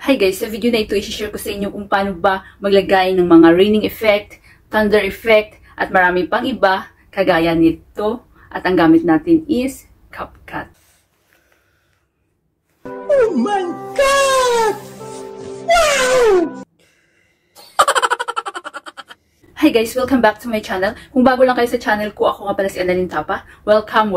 Hi guys, sa video na ito i-share ko sa inyo kung paano ba maglagay ng mga raining effect, thunder effect, at marami pang iba kagaya nito. At ang gamit natin is CapCut. Oh my God! Wow! Hi guys, welcome back to my channel. Kung bago lang kayo sa channel ko, ako nga pala si Annalyn Tapa. Welcome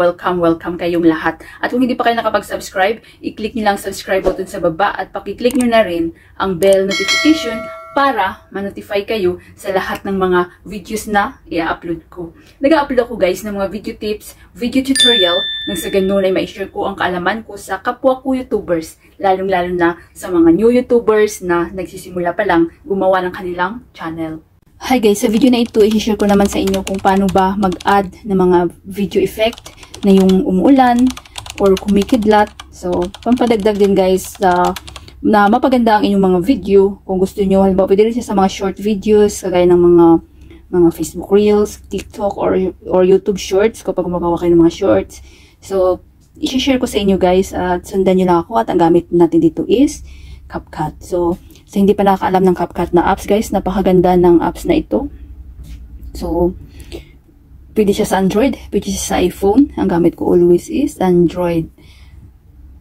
kayong lahat. At kung hindi pa kayo nakapag-subscribe, i-click nyo lang subscribe button sa baba at pakiclick nyo na rin ang bell notification para ma-notify kayo sa lahat ng mga videos na i-upload ko. Nag-upload ako guys ng mga video tips, video tutorial, nang sa ganun ay ma-share ko ang kaalaman ko sa kapwa ko YouTubers, lalong-lalo na sa mga new YouTubers na nagsisimula pa lang gumawa ng kanilang channel. Hi guys, sa video na ito, i-share ko naman sa inyo kung paano ba mag-add ng mga video effect na yung umuulan or kumikidlat. So, pampadagdag din guys na mapaganda ang inyong mga video. Kung gusto nyo, halimbawa, pwede rin siya sa mga short videos, kagaya ng mga Facebook Reels, TikTok, or YouTube Shorts, kapag gumagawa kayo ng mga shorts. So, i-share ko sa inyo guys at sundan nyo lang ako at ang gamit natin dito is CapCut. So, sa hindi pa nakakaalam ng CapCut na apps guys, napakaganda ng apps na ito. So, pwede siya sa Android, pwede siya sa iPhone. Ang gamit ko always is Android.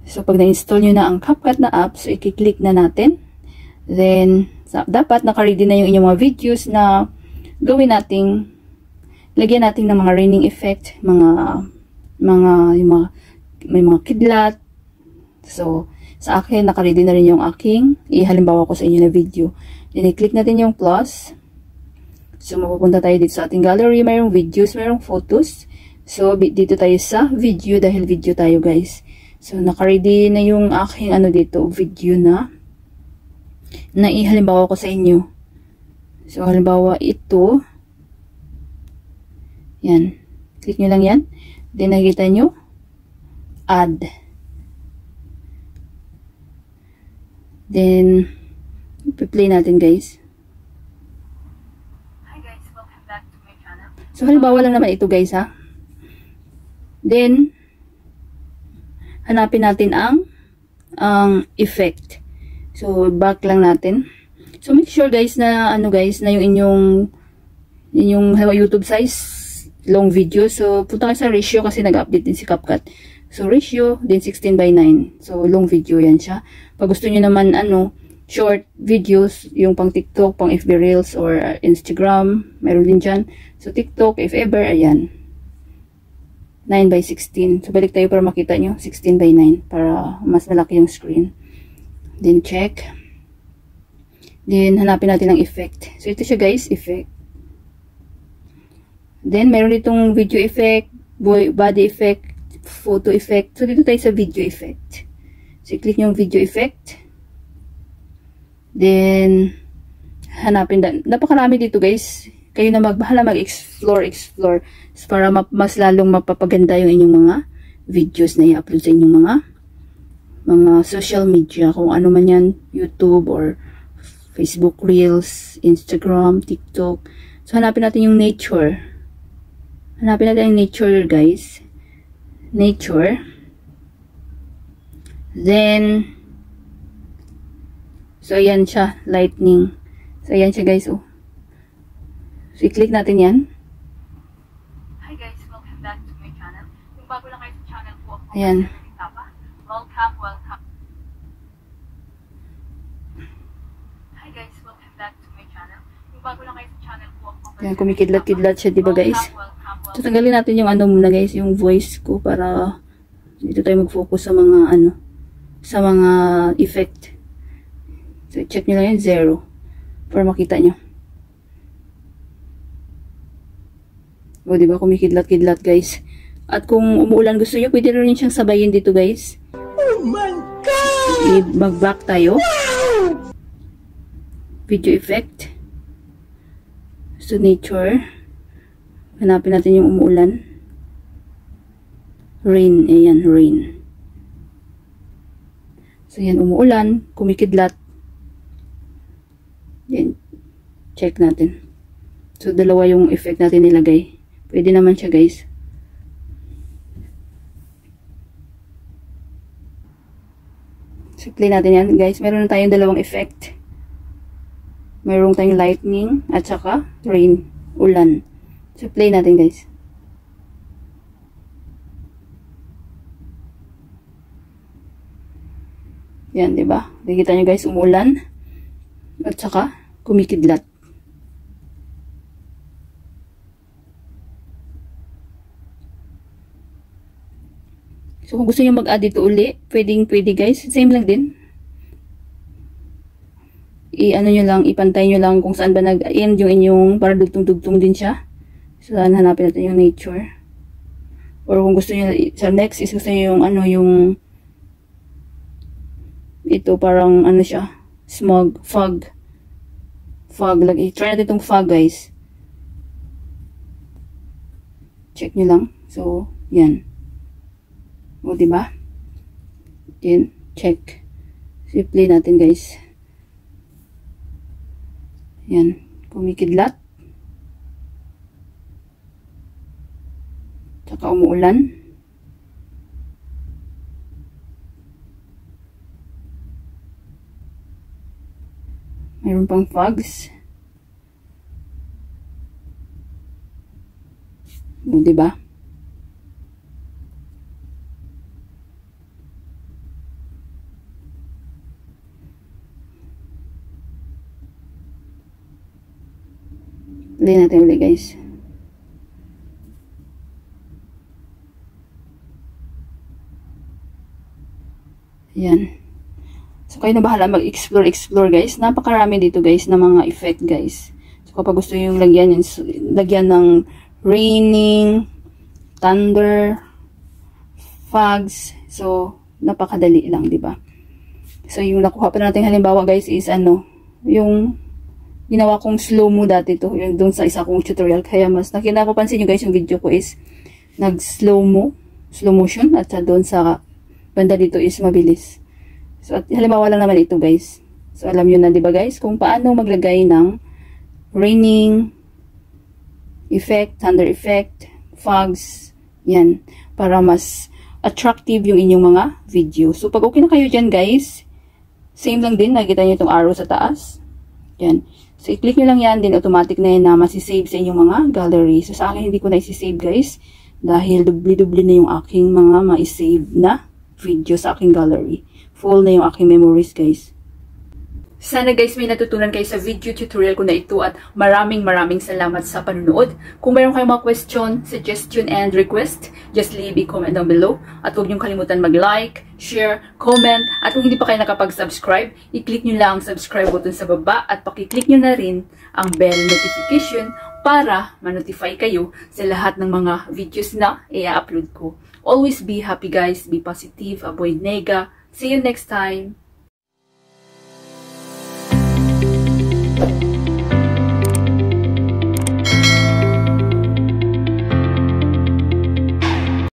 So, pag na-install nyo na ang CapCut na app, so i-click na natin. Then, dapat naka-ready na yung inyong mga videos na gawin nating, lagyan natin ng mga raining effect, may mga kidlat. So, sa akin, naka-ready na rin yung aking ihalimbawa ko sa inyo na video. Then, i-click natin yung plus. So, mapupunta tayo dito sa ating gallery. Mayroong videos, mayroong photos. So, dito tayo sa video dahil video tayo guys. So, naka-ready na yung aking dito, video na ihalimbawa ko sa inyo. So, halimbawa ito. Yan. Click nyo lang yan. Then, nakikita nyo. Add. Then, play natin guys. Hi guys, welcome back to my channel. So, halimbawa lang naman ito guys ha. Then, hanapin natin ang effect. So, back lang natin. So, make sure guys na na yung inyong YouTube size long video. So, punta kayo sa ratio kasi nag-update din si CapCut. So, ratio, then 16:9. So, long video yan siya. Pag gusto niyo naman, short videos, yung pang TikTok, pang FB Reels, or Instagram, meron din dyan. So, TikTok, if ever, ayan. 9:16. So, balik tayo para makita nyo. 16:9. Para mas malaki yung screen. Then, check. Then, hanapin natin ang effect. So, ito siya guys, effect. Then, meron ditong video effect, body effect, photo effect. So, dito tayo sa video effect. So, i-click nyo yung video effect. Then, hanapin. Napakarami dito guys. Kayo na bahala mag-explore. So, para mas lalong mapapaganda yung inyong mga videos na i-upload sa inyong mga social media. Kung ano man yan, YouTube or Facebook Reels, Instagram, TikTok. So, hanapin natin yung nature. Hanapin natin yung nature guys. Nature. Then, so, ayan siya. Lightning. So, ayan siya guys. Oh. So, i-click natin yan. Hi guys, welcome back to my channel. Kung bago lang kayo sa channel ko, ako Ayan. welcome. Hi guys, welcome back to my channel. Kung bago lang kayo sa channel ko, ako Ayan, kumikidlat-kidlat siya, diba guys? So, tanggalin natin yung muna guys, yung voice ko para dito tayo mag-focus sa mga sa mga effect. So, check nyo lang yung 0 para makita nyo. O, diba? Kumikidlat-kidlat guys. At kung umuulan gusto nyo, pwede rin siyang sabayin dito guys. Oh my God! Mag-back tayo. Video effect. So, nature. Hanapin natin yung umuulan. Rain. Ayan, rain. So, yan, umuulan. Kumikidlat. Yan. Check natin. So, dalawa yung effect natin nilagay. Pwede naman siya, guys. So, So, play natin yan, guys. Meron na tayong dalawang effect. Meron tayong lightning at saka rain, ulan. So, play natin, guys. Yan, diba? Nakikita nyo, guys, umulan. At saka, kumikidlat. So, kung gusto nyo mag-add dito uli, pwede guys. Same lang din. I-ano nyo lang, ipantay nyo lang kung saan ba nag-end yung inyong, para dugtong-dugtong din siya. So, hanapin natin yung nature. Or kung gusto nyo, sa next is gusto nyo yung, ano, yung, ito parang, ano siya, smog, fog. Fog, try natin itong fog, guys. Check nyo lang. So, yan. O, diba? Then, check. So, play natin, guys. Yan. Kumikidlat. Tsaka umuulan. Mayroon pang fogs. O, diba? Play natin ulit, guys. Ayan. So, kayo na bahala mag-explore, guys. Napakarami dito, guys, na mga effect, guys. So, kapag gusto yung lagyan ng raining, thunder, fogs. So, napakadali lang, diba? So, yung nakuha pa natin halimbawa, guys, is ano, yung ginawa kong slow-mo dati to, yung doon sa isa kong tutorial. Kaya mas napapansin nyo, guys, yung video ko is slow motion, at doon sa banda dito is mabilis. So, at halimbawa lang naman ito, guys. So, alam nyo na, diba, guys, kung paano maglagay ng raining effect, thunder effect, fogs, yan, para mas attractive yung inyong mga video. So, pag okay na kayo dyan, guys, same lang din, nakikita nyo itong arrow sa taas. Yan. So, i-click nyo lang yan, din automatic na yan na masisave sa inyong mga gallery. So, sa akin, hindi ko na isi-save, guys, dahil dubli-dubli na yung aking mga ma-save na video sa aking gallery. Full na yung aking memories, guys. Sana, guys, may natutunan kayo sa video tutorial ko na ito at maraming salamat sa panunood. Kung mayroon kayong mga question, suggestion, and request, just leave a comment down below. At huwag niyong kalimutan mag-like, share, comment, at kung hindi pa kayo nakapag-subscribe, i-click nyo lang ang subscribe button sa baba at pakiclick nyo na rin ang bell notification para ma-notify kayo sa lahat ng mga videos na i-upload ko. Always be happy, guys. Be positive. Avoid nega. See you next time.